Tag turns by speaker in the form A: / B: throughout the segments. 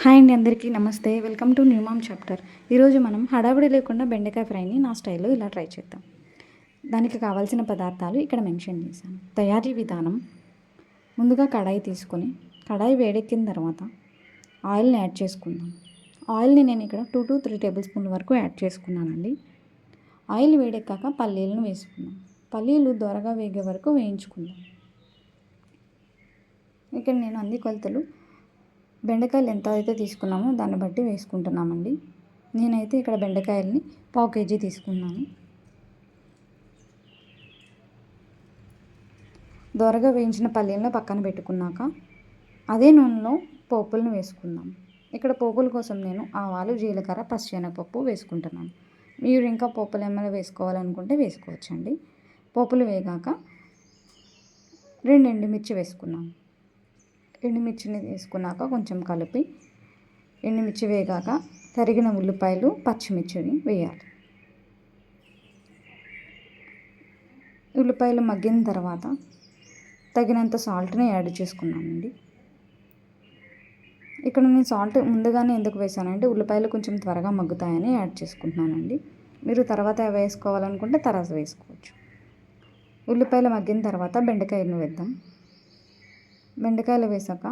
A: Hi అండి, అందరికీ నమస్తే. Welcome to new mom chapter. ఈరోజు మనం హడావిడి లేకుండా బెండకాయ ఫ్రైని నా స్టైల్లో ఇలా ట్రై చేద్దాం. దానికి కావాల్సిన పదార్థాలు ఇక్కడ మెన్షన్ చేశాను. తయారీ విధానం: ముందుగా కడాయి తీసుకొని కడాయి వేడెక్కిన తర్వాత ఆయిల్ని యాడ్ చేసుకుందాం. ఆయిల్ని నేను ఇక్కడ 2 to 3 టేబుల్ స్పూన్ల వరకు యాడ్ చేసుకున్నానండి. ఆయిల్ వేడెక్కాక పల్లీలను వేసుకుందాం. పల్లీలు దోరగా వేగే వరకు వేయించుకుందాం. ఇక్కడ నేను అన్ని కొలతలు బెండకాయలు ఎంత అయితే తీసుకున్నామో దాన్ని బట్టి వేసుకుంటున్నామండి. నేనైతే ఇక్కడ బెండకాయలని 1/2 kg తీసుకున్నాను. దోరగా వేయించిన పల్లీలను పక్కన పెట్టుకున్నాక అదే నూనెలో పోపులను వేసుకుందాం. ఇక్కడ పోపుల కోసం నేను ఆవాలు, జీలకర్ర, పచ్చిశనగపప్పు వేసుకుంటున్నాను. మీరు ఇంకా పోపులు ఏమైనా వేసుకోవాలనుకుంటే వేసుకోవచ్చండి. పోపులు వేగాక 2 ఎండుమిర్చి వేసుకున్నాను. ఎండుమిర్చిని వేసుకున్నాక కొంచెం కలిపి ఎండుమిర్చి వేగాక తరిగిన ఉల్లిపాయలు, పచ్చిమిర్చిని వేయాలి. ఉల్లిపాయలు మగ్గిన తర్వాత తగినంత సాల్ట్ని యాడ్ చేసుకున్నానండి. ఇక్కడ నేను సాల్ట్ ముందుగానే ఎందుకు వేసానంటే ఉల్లిపాయలు కొంచెం త్వరగా మగ్గుతాయని యాడ్ చేసుకుంటున్నానండి. మీరు తర్వాత వేసుకోవాలనుకుంటే తర్వాత వేసుకోవచ్చు. ఉల్లిపాయలు మగ్గిన తర్వాత బెండకాయలను వేద్దాం. బెండకాయలు వేసాక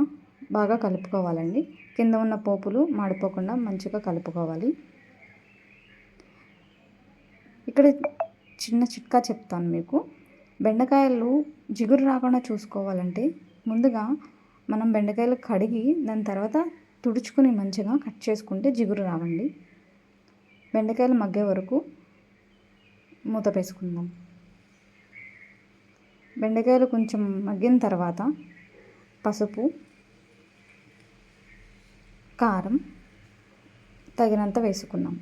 A: బాగా కలుపుకోవాలండి. కింద ఉన్న పోపులు మాడిపోకుండా మంచిగా కలుపుకోవాలి. ఇక్కడ చిన్న చిట్కా చెప్తాను మీకు. బెండకాయలు జిగురు రాకుండా చూసుకోవాలంటే ముందుగా మనం బెండకాయలు కడిగి దాని తర్వాత తుడుచుకుని మంచిగా కట్ చేసుకుంటే జిగురు రావండి. బెండకాయలు మగ్గే వరకు మూత వేసుకుందాం. బెండకాయలు కొంచెం మగ్గిన తర్వాత పసుపు, కారం తగినంత వేసుకున్నాం.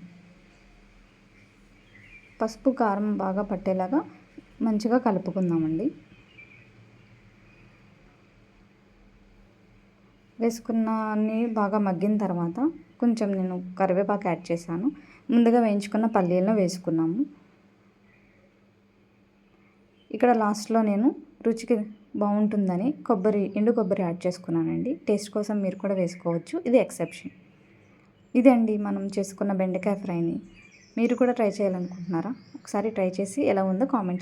A: పసుపు, కారం బాగా పట్టేలాగా మంచిగా కలుపుకుందామండి. వేసుకున్న అన్నీ బాగా మగ్గిన తర్వాత కొంచెం నేను కరివేపాకు యాడ్ చేశాను. ముందుగా వేయించుకున్న పల్లీలను వేసుకున్నాము. ఇక్కడ లాస్ట్లో నేను రుచికి బాగుంటుందని ఎండు కొబ్బరి యాడ్ చేసుకున్నానండి. టేస్ట్ కోసం మీరు కూడా వేసుకోవచ్చు, ఇది ఎక్సెప్షన్. ఇదండి మనం చేసుకున్న బెండకాయ ఫ్రైని. మీరు కూడా ట్రై చేయాలనుకుంటున్నారా? ఒకసారి ట్రై చేసి ఎలా ఉందో కామెంట్ చేయండి.